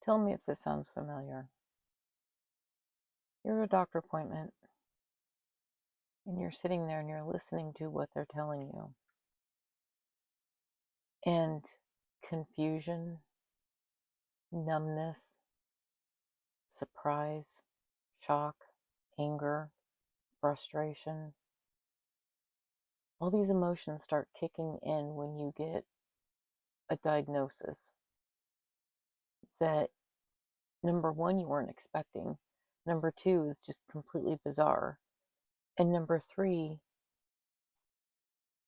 Tell me if this sounds familiar. You're at a doctor appointment and you're sitting there and you're listening to what they're telling you. And confusion, numbness, surprise, shock, anger, frustration, all these emotions start kicking in when you get a diagnosis that, number one, you weren't expecting. Number two is just completely bizarre. And number three,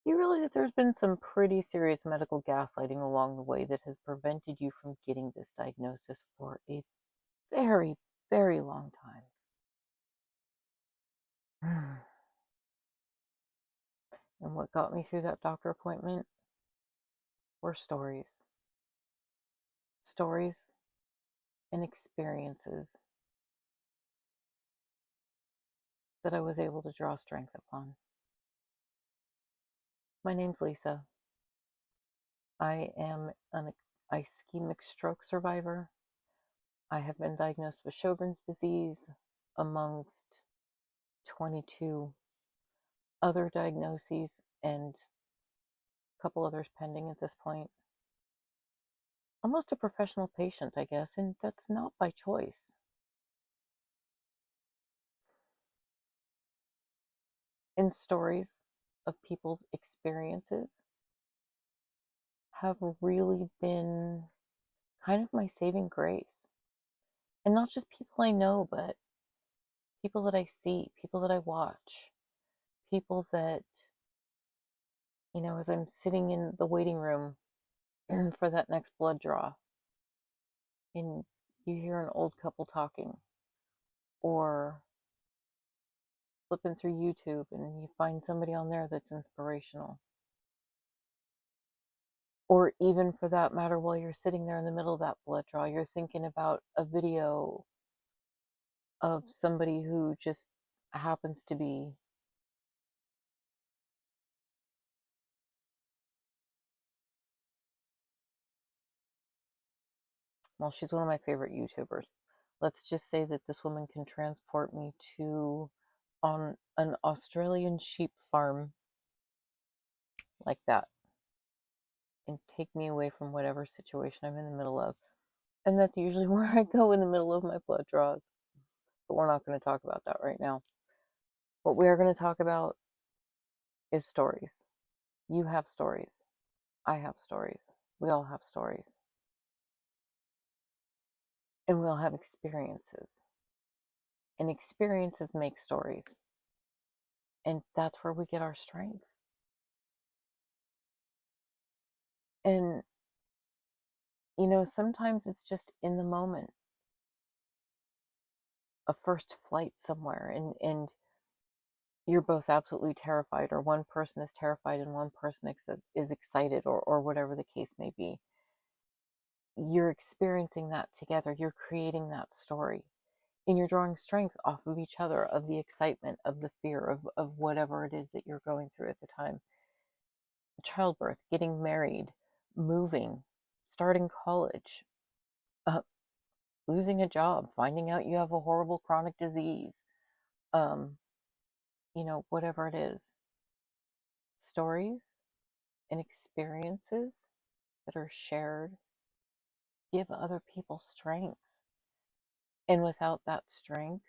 you realize that there's been some pretty serious medical gaslighting along the way that has prevented you from getting this diagnosis for a very, very long time. And what got me through that doctor appointment were stories. Stories and experiences that I was able to draw strength upon. My name's Lisa. I am an ischemic stroke survivor. I have been diagnosed with Sjogren's disease amongst 22 other diagnoses and a couple others pending at this point. Almost a professional patient, I guess, and that's not by choice. And stories of people's experiences have really been kind of my saving grace. And not just people I know, but people that I see, people that I watch, people that, as I'm sitting in the waiting room for that next blood draw, and you hear an old couple talking, or flipping through YouTube and you find somebody on there that's inspirational. Or even for that matter, while you're sitting there in the middle of that blood draw, you're thinking about a video of somebody who just happens to be well, she's one of my favorite YouTubers. Let's just say that this woman can transport me to on an Australian sheep farm like that and take me away from whatever situation I'm in the middle of. And that's usually where I go in the middle of my blood draws. But we're not going to talk about that right now. What we are going to talk about is stories. You have stories. I have stories. We all have stories. And we all have experiences. And experiences make stories. And that's where we get our strength. And, sometimes it's just in the moment. A first flight somewhere, and you're both absolutely terrified, or one person is terrified and one person is excited, or whatever the case may be. You're experiencing that together. You're creating that story. And you're drawing strength off of each other, of the excitement, of the fear, of whatever it is that you're going through at the time. Childbirth, getting married, moving, starting college, uh, losing a job, finding out you have a horrible chronic disease, um, whatever it is. Stories and experiences that are shared give other people strength. And without that strength,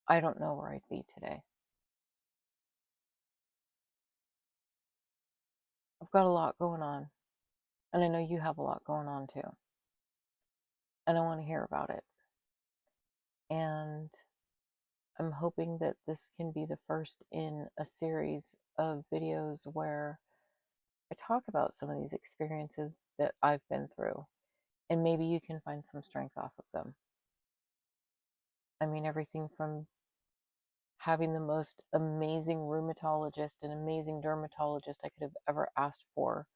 I don't know where I'd be today. I've got a lot going on, and I know you have a lot going on too. And I want to hear about it. And I'm hoping that this can be the first in a series of videos where I talk about some of these experiences that I've been through, and maybe you can find some strength off of them. I mean, everything from having the most amazing rheumatologist and amazing dermatologist I could have ever asked for,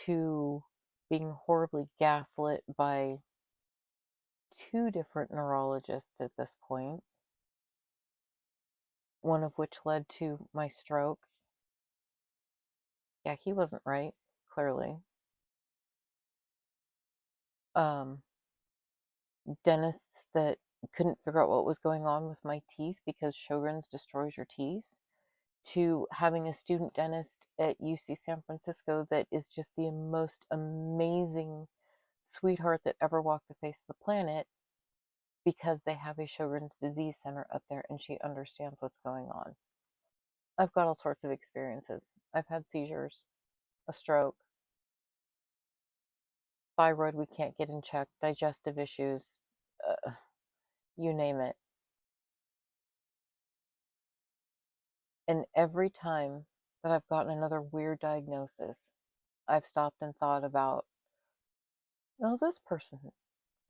to being horribly gaslit by two different neurologists at this point, one of which led to my stroke. Yeah, he wasn't right, clearly. um, dentists that couldn't figure out what was going on with my teeth because Sjogren's destroys your teeth, to having a student dentist at UC San Francisco that is just the most amazing sweetheart that ever walked the face of the planet, because they have a Sjogren's disease center up there and she understands what's going on. I've got all sorts of experiences. I've had seizures, a stroke, thyroid we can't get in check, digestive issues, you name it. And every time that I've gotten another weird diagnosis, I've stopped and thought about, well, this person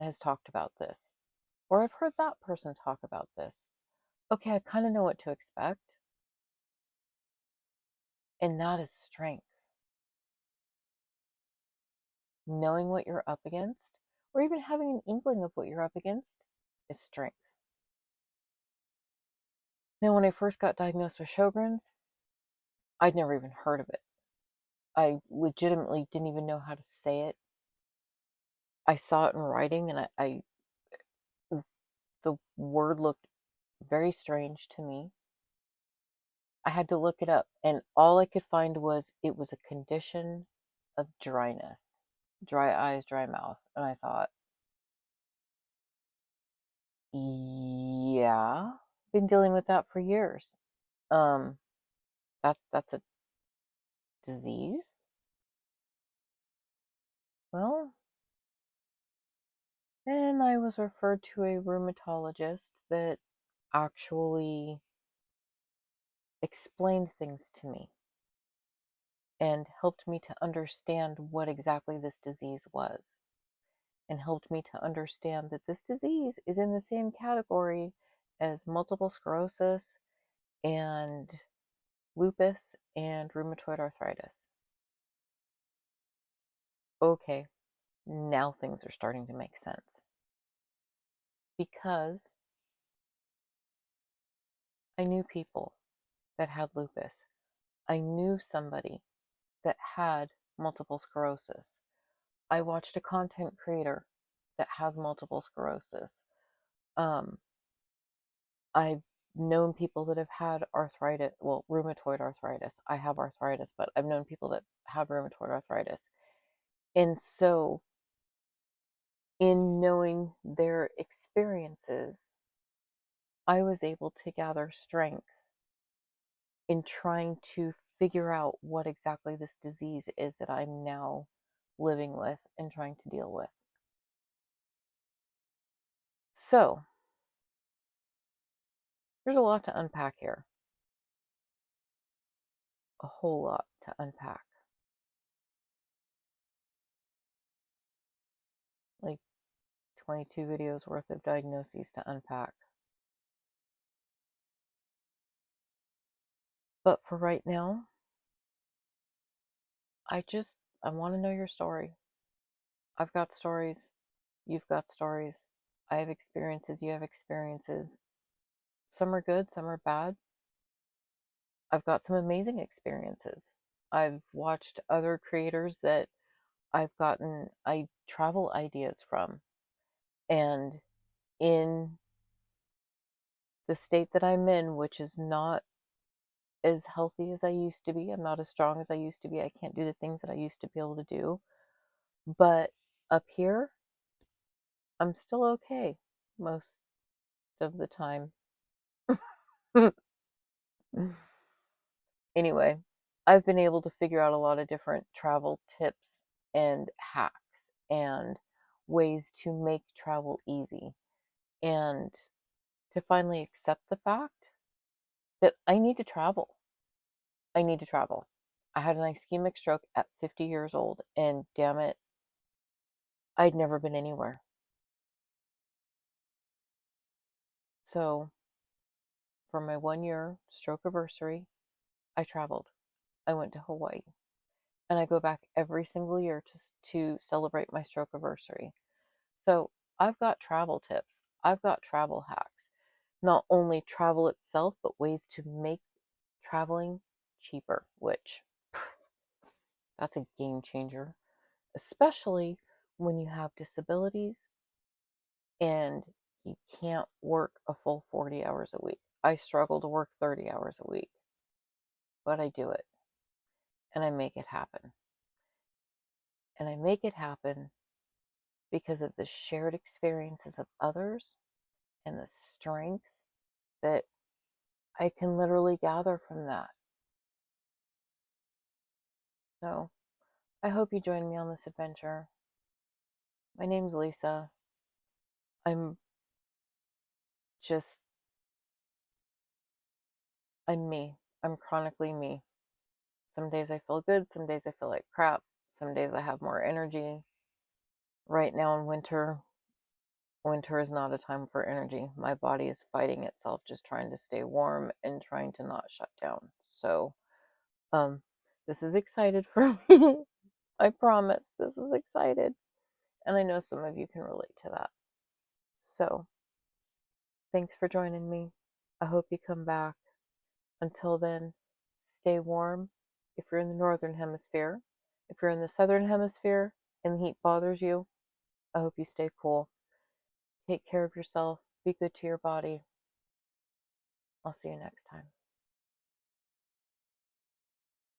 has talked about this, or I've heard that person talk about this. Okay, I kind of know what to expect. And that is strength. Knowing what you're up against, or even having an inkling of what you're up against, is strength. Now, when I first got diagnosed with Sjogren's, I'd never even heard of it. I legitimately didn't even know how to say it. I saw it in writing, and the word looked very strange to me. I had to look it up, and all I could find was it was a condition of dryness, dry eyes, dry mouth. And I thought, yeah, been dealing with that for years. Um, that's a disease? Well, and I was referred to a rheumatologist that actually explained things to me and helped me to understand what exactly this disease was, and helped me to understand that this disease is in the same category as multiple sclerosis and lupus and rheumatoid arthritis. Okay, now things are starting to make sense. Because I knew people that had lupus. I knew somebody that had multiple sclerosis. I watched a content creator that has multiple sclerosis. Um, I've known people that have had arthritis, well, rheumatoid arthritis. I have arthritis, but I've known people that have rheumatoid arthritis. And so, in knowing their experiences, I was able to gather strength in trying to figure out what exactly this disease is that I'm now living with and trying to deal with. So, there's a lot to unpack here. A whole lot to unpack. Like 22 videos worth of diagnoses to unpack. But for right now, I want to know your story. I've got stories. You've got stories. I have experiences. You have experiences. Some are good, some are bad. I've got some amazing experiences. I've watched other creators that I've gotten travel ideas from. And in the state that I'm in, which is not as healthy as I used to be, I'm not as strong as I used to be. I can't do the things that I used to be able to do. But up here, I'm still okay most of the time. Anyway, I've been able to figure out a lot of different travel tips and hacks and ways to make travel easy, and to finally accept the fact that I need to travel. I need to travel. I had an ischemic stroke at 50 years old, and damn it, I'd never been anywhere. So, for my 1 year stroke anniversary, I traveled. I went to Hawaii. And I go back every single year to celebrate my stroke anniversary. So, I've got travel tips. I've got travel hacks. Not only travel itself, but ways to make traveling cheaper, which that's a game changer, especially when you have disabilities and you can't work a full 40 hours a week. I struggle to work 30 hours a week, but I do it and I make it happen. And I make it happen because of the shared experiences of others and the strength that I can literally gather from that. So I hope you join me on this adventure. My name's Lisa. I'm just, I'm me. I'm chronically me. Some days I feel good, some days I feel like crap, some days I have more energy. Right now in winter is not a time for energy. My body is fighting itself, just trying to stay warm and trying to not shut down. So, this is excited for me. I promise this is excited. And I know some of you can relate to that. So, thanks for joining me. I hope you come back. Until then, stay warm if you're in the northern hemisphere. If you're in the southern hemisphere and the heat bothers you, I hope you stay cool. Take care of yourself. Be good to your body. I'll see you next time.